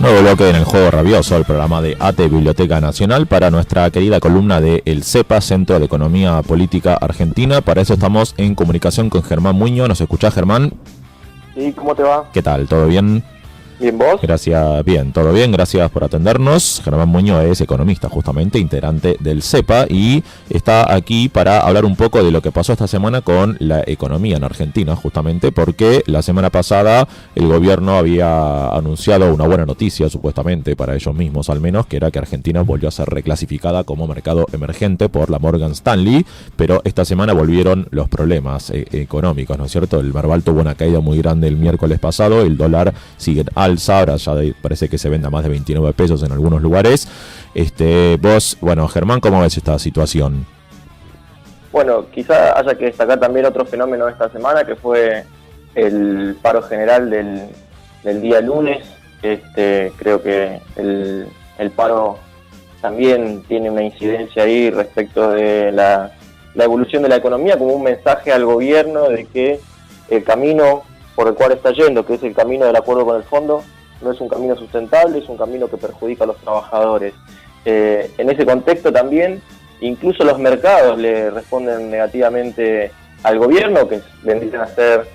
Nuevo bloque en el Juego Rabioso, el programa de ATE Biblioteca Nacional, para nuestra querida columna de El CEPA, Centro de Economía Política Argentina. Para eso estamos en comunicación con Germán Muñoz. ¿Nos escuchás, Germán? Sí, ¿cómo te va? ¿Qué tal? ¿Todo bien? Bien, ¿vos? Gracias, bien, todo bien, gracias por atendernos. Germán Muñoz es economista, justamente, integrante del CEPA, y está aquí para hablar un poco de lo que pasó esta semana con la economía en Argentina, justamente porque la semana pasada el gobierno había anunciado una buena noticia, supuestamente, para ellos mismos al menos, que era que Argentina volvió a ser reclasificada como mercado emergente por la Morgan Stanley, pero esta semana volvieron los problemas económicos, ¿no es cierto? El Merval tuvo una caída muy grande el miércoles pasado, el dólar sigue alto. Ahora ya parece que se vende a más de 29 pesos en algunos lugares. Vos, bueno, Germán, ¿cómo ves esta situación? Bueno, quizá haya que destacar también otro fenómeno de esta semana, que fue el paro general del día lunes. Creo que el paro también tiene una incidencia ahí respecto de la evolución de la economía, como un mensaje al gobierno de que el camino por el cual está yendo, que es el camino del acuerdo con el fondo, no es un camino sustentable, es un camino que perjudica a los trabajadores. En ese contexto también, incluso los mercados le responden negativamente al gobierno, que vendrían a ser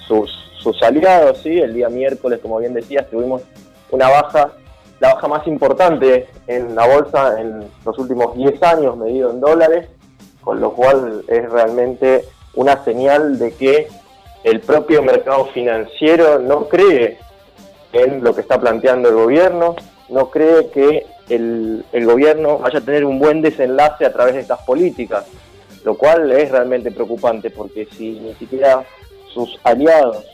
sus aliados, ¿sí? El día miércoles, como bien decías, tuvimos una baja, la baja más importante en la bolsa en los últimos 10 años, medido en dólares, con lo cual es realmente una señal de que el propio mercado financiero no cree en lo que está planteando el gobierno, no cree que el gobierno vaya a tener un buen desenlace a través de estas políticas, lo cual es realmente preocupante, porque si ni siquiera sus aliados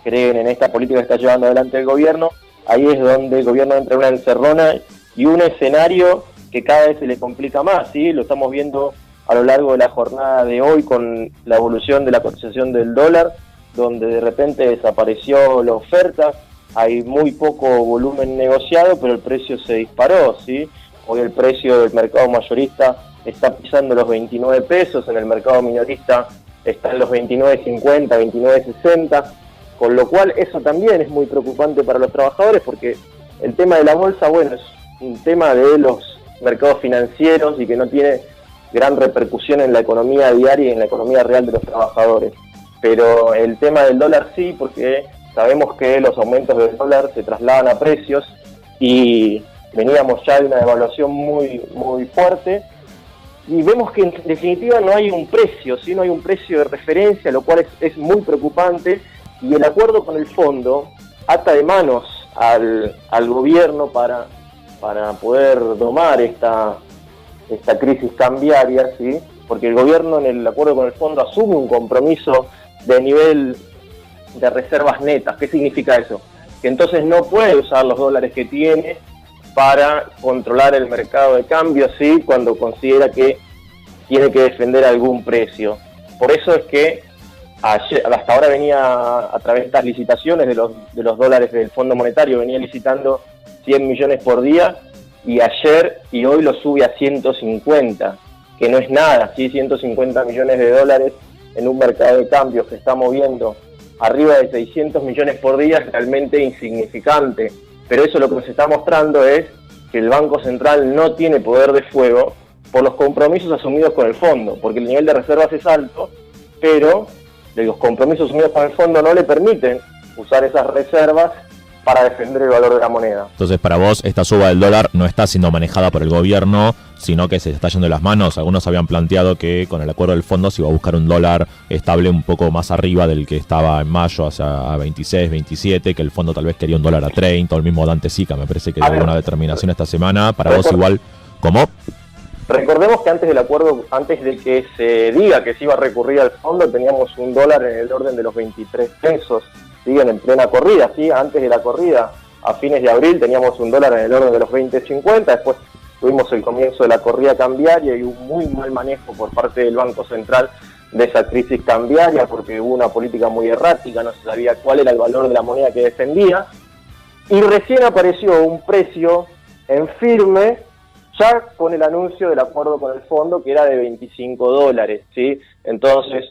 creen en esta política que está llevando adelante el gobierno, ahí es donde el gobierno entra en una encerrona y un escenario que cada vez se le complica más, ¿sí? Lo estamos viendo a lo largo de la jornada de hoy con la evolución de la cotización del dólar, donde de repente desapareció la oferta, hay muy poco volumen negociado, pero el precio se disparó, ¿sí? Hoy el precio del mercado mayorista está pisando los 29 pesos, en el mercado minorista está en los 29.50, 29.60, con lo cual eso también es muy preocupante para los trabajadores, porque el tema de la bolsa, bueno, es un tema de los mercados financieros y que no tiene gran repercusión en la economía diaria y en la economía real de los trabajadores. Pero el tema del dólar sí, porque sabemos que los aumentos del dólar se trasladan a precios y veníamos ya de una devaluación muy, muy fuerte y vemos que en definitiva no hay un precio, ¿sí? No hay un precio de referencia, lo cual es muy preocupante, y el acuerdo con el fondo ata de manos al gobierno para poder domar esta crisis cambiaria, ¿sí? Porque el gobierno en el acuerdo con el fondo asume un compromiso de nivel de reservas netas. ¿Qué significa eso? Que entonces no puede usar los dólares que tiene para controlar el mercado de cambio, ¿sí? Cuando considera que tiene que defender algún precio. Por eso es que hasta ahora venía a través de estas licitaciones de los dólares del Fondo Monetario, venía licitando 100 millones por día, y ayer y hoy lo sube a 150, que no es nada, ¿sí? 150 millones de dólares en un mercado de cambios que está moviendo arriba de 600 millones por día es realmente insignificante, pero eso lo que nos está mostrando es que el Banco Central no tiene poder de fuego por los compromisos asumidos con el fondo, porque el nivel de reservas es alto, pero los compromisos asumidos con el fondo no le permiten usar esas reservas para defender el valor de la moneda. Entonces, para vos, esta suba del dólar no está siendo manejada por el gobierno, sino que se está yendo de las manos. Algunos habían planteado que con el acuerdo del fondo se iba a buscar un dólar estable un poco más arriba del que estaba en mayo, a 26, 27, que el fondo tal vez quería un dólar a 30, o el mismo Dante Sica, me parece que dio alguna determinación esta semana. Para vos igual, ¿cómo? Recordemos que antes del acuerdo, antes de que se diga que se iba a recurrir al fondo, teníamos un dólar en el orden de los 23 pesos. Siguen en plena corrida, ¿sí? Antes de la corrida, a fines de abril, teníamos un dólar en el orden de los 20.50, después tuvimos el comienzo de la corrida cambiaria y un muy mal manejo por parte del Banco Central de esa crisis cambiaria, porque hubo una política muy errática, no se sabía cuál era el valor de la moneda que defendía, y recién apareció un precio en firme, ya con el anuncio del acuerdo con el fondo, que era de 25 dólares, ¿sí? Entonces,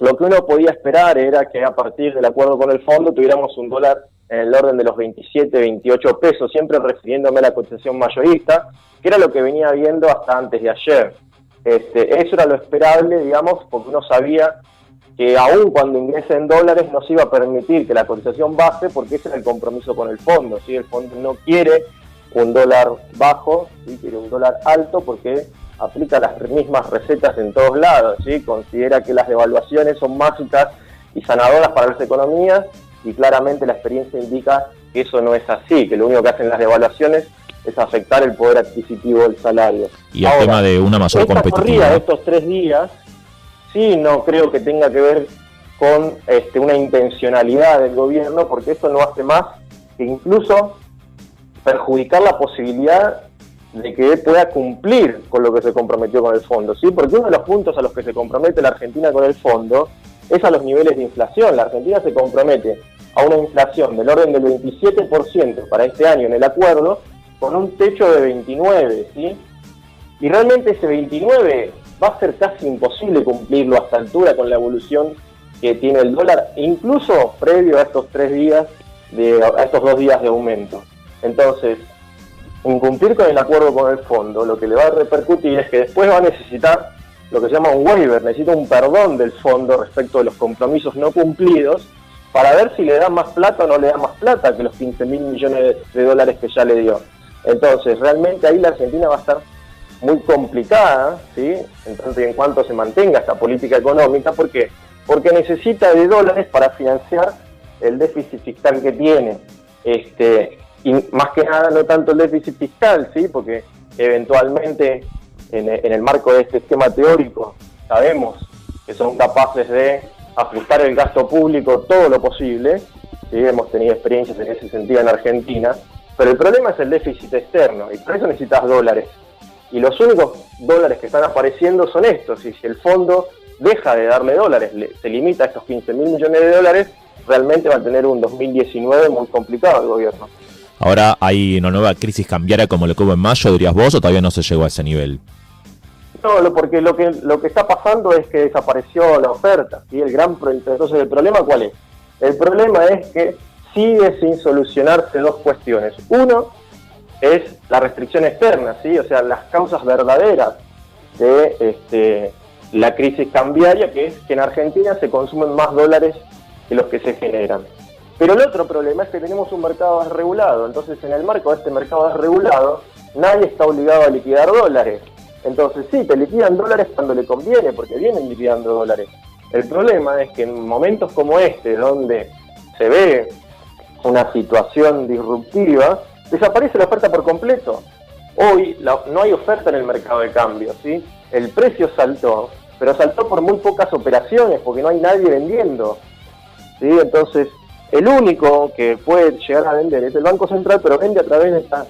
lo que uno podía esperar era que a partir del acuerdo con el fondo tuviéramos un dólar en el orden de los 27, 28 pesos, siempre refiriéndome a la cotización mayorista, que era lo que venía viendo hasta antes de ayer. Eso era lo esperable, digamos, porque uno sabía que aún cuando ingrese en dólares no se iba a permitir que la cotización baje, porque ese era el compromiso con el fondo, ¿sí? El fondo no quiere un dólar bajo, ¿sí? Quiere un dólar alto porque aplica las mismas recetas en todos lados, ¿sí? Considera que las devaluaciones son mágicas y sanadoras para las economías, y claramente la experiencia indica que eso no es así, que lo único que hacen las devaluaciones es afectar el poder adquisitivo del salario. Y el tema de una mayor competitividad. De estos 3 días, sí, no creo que tenga que ver con una intencionalidad del gobierno, porque eso no hace más que incluso perjudicar la posibilidad de que pueda cumplir con lo que se comprometió con el fondo, ¿sí? Porque uno de los puntos a los que se compromete la Argentina con el fondo es a los niveles de inflación. La Argentina se compromete a una inflación del orden del 27% para este año en el acuerdo, con un techo de 29, ¿sí? Y realmente ese 29 va a ser casi imposible cumplirlo a esta altura con la evolución que tiene el dólar, incluso previo a estos 2 días de aumento. Entonces, incumplir con el acuerdo con el fondo, lo que le va a repercutir es que después va a necesitar lo que se llama un waiver, necesita un perdón del fondo respecto de los compromisos no cumplidos, para ver si le da más plata o no le da más plata que los 15.000 millones de dólares que ya le dio. Entonces, realmente ahí la Argentina va a estar muy complicada, ¿sí? En tanto y en cuanto se mantenga esta política económica. ¿Por qué? Porque necesita de dólares para financiar el déficit fiscal que tiene. Y más que nada no tanto el déficit fiscal, ¿sí? Porque eventualmente en el marco de este esquema teórico sabemos que son capaces de ajustar el gasto público todo lo posible, ¿sí? Hemos tenido experiencias en ese sentido en Argentina, pero el problema es el déficit externo, y por eso necesitas dólares. Y los únicos dólares que están apareciendo son estos, y si el fondo deja de darle dólares, se limita a estos 15.000 millones de dólares, realmente va a tener un 2019 muy complicado el gobierno. Ahora, ¿hay una nueva crisis cambiaria como lo que hubo en mayo, dirías vos, o todavía no se llegó a ese nivel? No, porque lo que está pasando es que desapareció la oferta, ¿sí? Entonces, ¿el problema cuál es? El problema es que sigue sin solucionarse 2 cuestiones. Uno es la restricción externa, ¿sí? O sea, las causas verdaderas de la crisis cambiaria, que es que en Argentina se consumen más dólares que los que se generan. Pero el otro problema es que tenemos un mercado desregulado. Entonces, en el marco de este mercado desregulado, nadie está obligado a liquidar dólares. Entonces, sí, te liquidan dólares cuando le conviene, porque vienen liquidando dólares. El problema es que en momentos como este, donde se ve una situación disruptiva, desaparece la oferta por completo. Hoy no hay oferta en el mercado de cambio, ¿sí? El precio saltó, pero saltó por muy pocas operaciones, porque no hay nadie vendiendo, ¿sí? Entonces, el único que puede llegar a vender es el Banco Central, pero vende a través de estas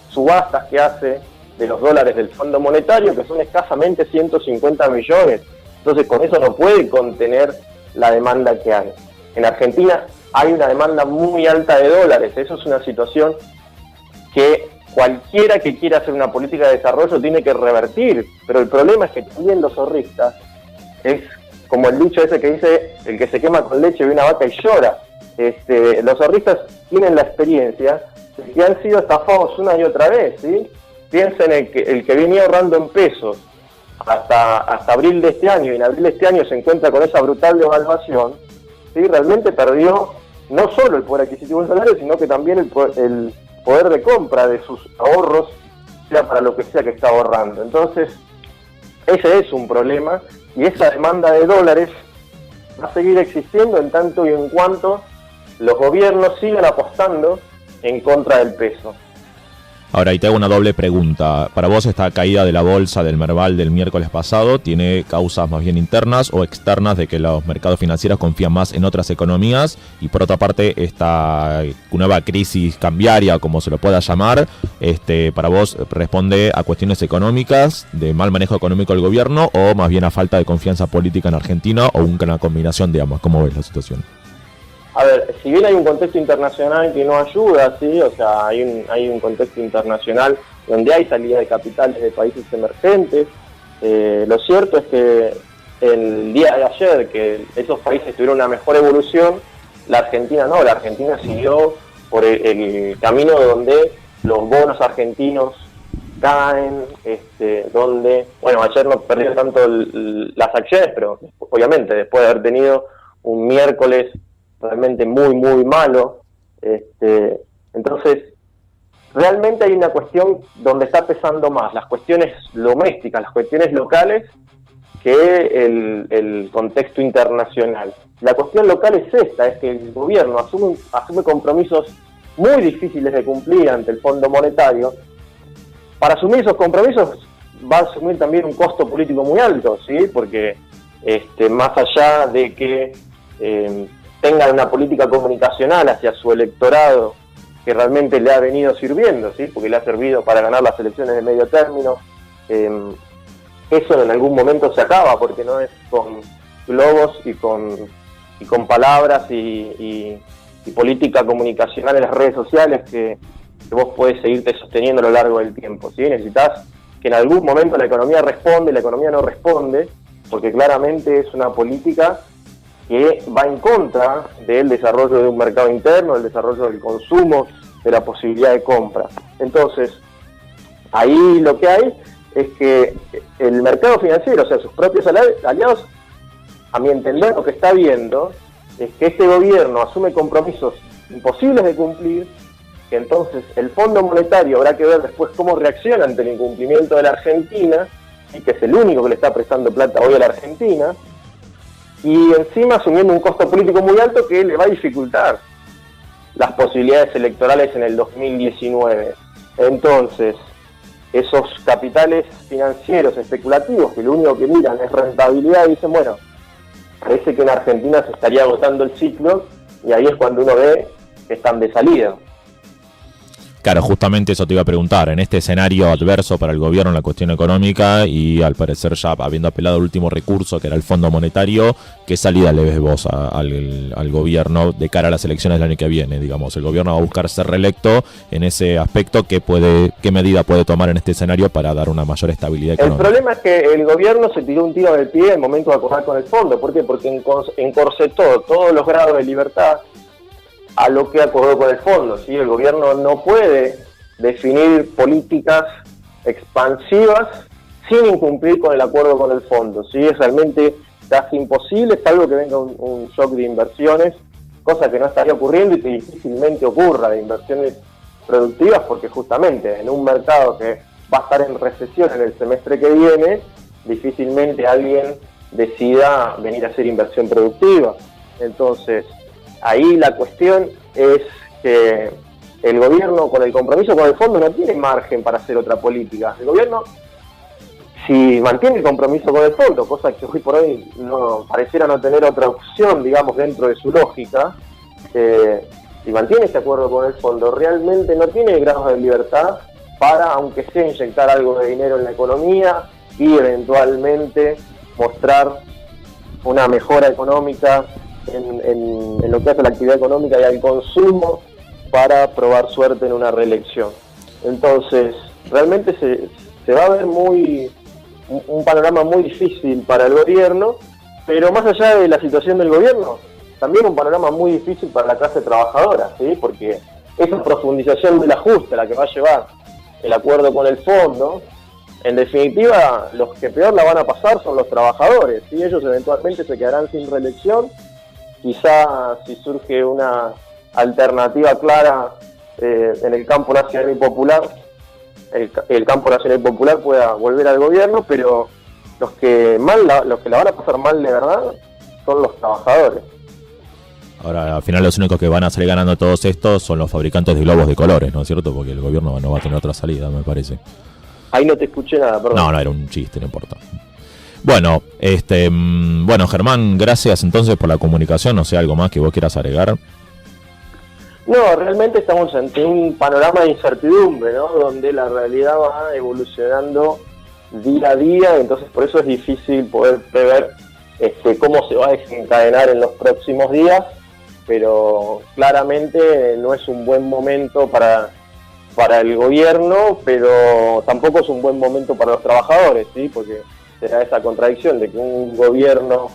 subastas que hace de los dólares del Fondo Monetario, que son escasamente 150 millones. Entonces, con eso no puede contener la demanda que hay. En Argentina hay una demanda muy alta de dólares. Eso es una situación que cualquiera que quiera hacer una política de desarrollo tiene que revertir. Pero el problema es que también los zorristas, es como el dicho ese que dice, el que se quema con leche ve una vaca y llora. Los zorristas tienen la experiencia de que han sido estafados una y otra vez, ¿sí? Piensen el que venía ahorrando en pesos hasta abril de este año, y en abril de este año se encuentra con esa brutal devaluación, ¿sí? Realmente perdió no solo el poder adquisitivo del salario, sino que también el poder de compra de sus ahorros, sea para lo que sea que está ahorrando. Entonces, ese es un problema, y esa demanda de dólares va a seguir existiendo en tanto y en cuanto los gobiernos sigan apostando en contra del peso. Ahora, y te hago una doble pregunta. Para vos, esta caída de la bolsa del Merval del miércoles pasado tiene causas más bien internas o externas de que los mercados financieros confían más en otras economías, y por otra parte, esta nueva crisis cambiaria, como se lo pueda llamar, para vos responde a cuestiones económicas, de mal manejo económico del gobierno, o más bien a falta de confianza política en Argentina, o una combinación de ambas? ¿Cómo ves la situación? A ver, si bien hay un contexto internacional que no ayuda, ¿sí? O sea, hay un contexto internacional donde hay salida de capitales de países emergentes, lo cierto es que el día de ayer, que esos países tuvieron una mejor evolución, la Argentina no, la Argentina siguió por el camino donde los bonos argentinos caen, donde, bueno, ayer no perdieron tanto las acciones, pero obviamente después de haber tenido un miércoles realmente muy, muy malo, entonces realmente hay una cuestión donde está pesando más las cuestiones domésticas, las cuestiones locales, que el contexto internacional. La cuestión local es esta, es que el gobierno asume compromisos muy difíciles de cumplir ante el Fondo Monetario. Para asumir esos compromisos va a asumir también un costo político muy alto, ¿sí? Porque más allá de que tengan una política comunicacional hacia su electorado que realmente le ha venido sirviendo, ¿sí? Porque le ha servido para ganar las elecciones de medio término, eso en algún momento se acaba, porque no es con globos y con palabras y política comunicacional en las redes sociales que vos podés seguirte sosteniendo a lo largo del tiempo, ¿sí? Necesitas que en algún momento la economía responde, la economía no responde, porque claramente es una política que va en contra del desarrollo de un mercado interno, del desarrollo del consumo, de la posibilidad de compra. Entonces, ahí lo que hay es que el mercado financiero, o sea, sus propios aliados, a mi entender, lo que está viendo es que este gobierno asume compromisos imposibles de cumplir, que entonces el Fondo Monetario habrá que ver después cómo reacciona ante el incumplimiento de la Argentina, y que es el único que le está prestando plata hoy a la Argentina, y encima asumiendo un costo político muy alto que le va a dificultar las posibilidades electorales en el 2019. Entonces, esos capitales financieros especulativos que lo único que miran es rentabilidad y dicen, bueno, parece que en Argentina se estaría agotando el ciclo, y ahí es cuando uno ve que están de salida. Claro, justamente eso te iba a preguntar, en este escenario adverso para el gobierno en la cuestión económica y al parecer ya habiendo apelado al último recurso que era el Fondo Monetario, ¿qué salida le ves vos al gobierno de cara a las elecciones del año que viene? Digamos, el gobierno va a buscar ser reelecto en ese aspecto, ¿qué medida puede tomar en este escenario para dar una mayor estabilidad económica? El problema es que el gobierno se tiró un tiro en el pie al momento de acordar con el fondo. ¿Por qué? Porque encorsetó todos los grados de libertad a lo que acordó con el fondo, ¿sí? El gobierno no puede definir políticas expansivas sin incumplir con el acuerdo con el fondo, ¿sí? Es realmente casi imposible, salvo que venga un shock de inversiones, cosa que no estaría ocurriendo y que difícilmente ocurra, de inversiones productivas, porque justamente en un mercado que va a estar en recesión en el semestre que viene, difícilmente alguien decida venir a hacer inversión productiva. Entonces, ahí la cuestión es que el gobierno, con el compromiso con el fondo, no tiene margen para hacer otra política. El gobierno, si mantiene el compromiso con el fondo, cosa que hoy por hoy no pareciera no tener otra opción, digamos, dentro de su lógica, si mantiene ese acuerdo con el fondo, realmente no tiene grados de libertad para, aunque sea inyectar algo de dinero en la economía y eventualmente mostrar una mejora económica en lo que hace la actividad económica y al consumo para probar suerte en una reelección. Entonces, realmente se va a ver un panorama muy difícil para el gobierno, pero más allá de la situación del gobierno, también un panorama muy difícil para la clase trabajadora, ¿sí? Porque esa profundización del ajuste a la que va a llevar el acuerdo con el fondo, en definitiva, los que peor la van a pasar son los trabajadores, ¿sí? Ellos eventualmente se quedarán sin reelección. Quizá si surge una alternativa clara en el campo nacional y popular, el campo nacional y popular pueda volver al gobierno, pero los que la van a pasar mal de verdad son los trabajadores. Ahora, al final los únicos que van a salir ganando todos estos son los fabricantes de globos de colores, ¿no es cierto? Porque el gobierno no va a tener otra salida, me parece. Ahí no te escuché nada, perdón. No, era un chiste, no importa. Bueno, bueno, Germán, gracias entonces por la comunicación. No sé, algo más que vos quieras agregar. No, realmente estamos ante un panorama de incertidumbre, ¿no? Donde la realidad va evolucionando día a día, entonces por eso es difícil poder prever cómo se va a desencadenar en los próximos días, pero claramente no es un buen momento para el gobierno, pero tampoco es un buen momento para los trabajadores, ¿sí? Porque será esa contradicción de que un gobierno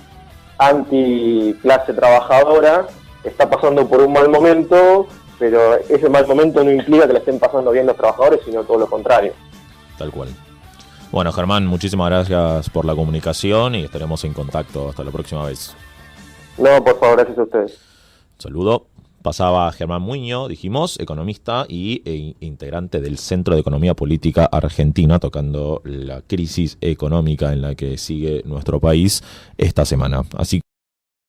anti clase trabajadora está pasando por un mal momento, pero ese mal momento no implica que le estén pasando bien los trabajadores, sino todo lo contrario. Tal cual. Bueno, Germán, muchísimas gracias por la comunicación y estaremos en contacto. Hasta la próxima vez. No, por favor, gracias a ustedes. Saludo. Pasaba Germán Muñoz, dijimos, economista e integrante del Centro de Economía Política Argentina, tocando la crisis económica en la que sigue nuestro país esta semana. Así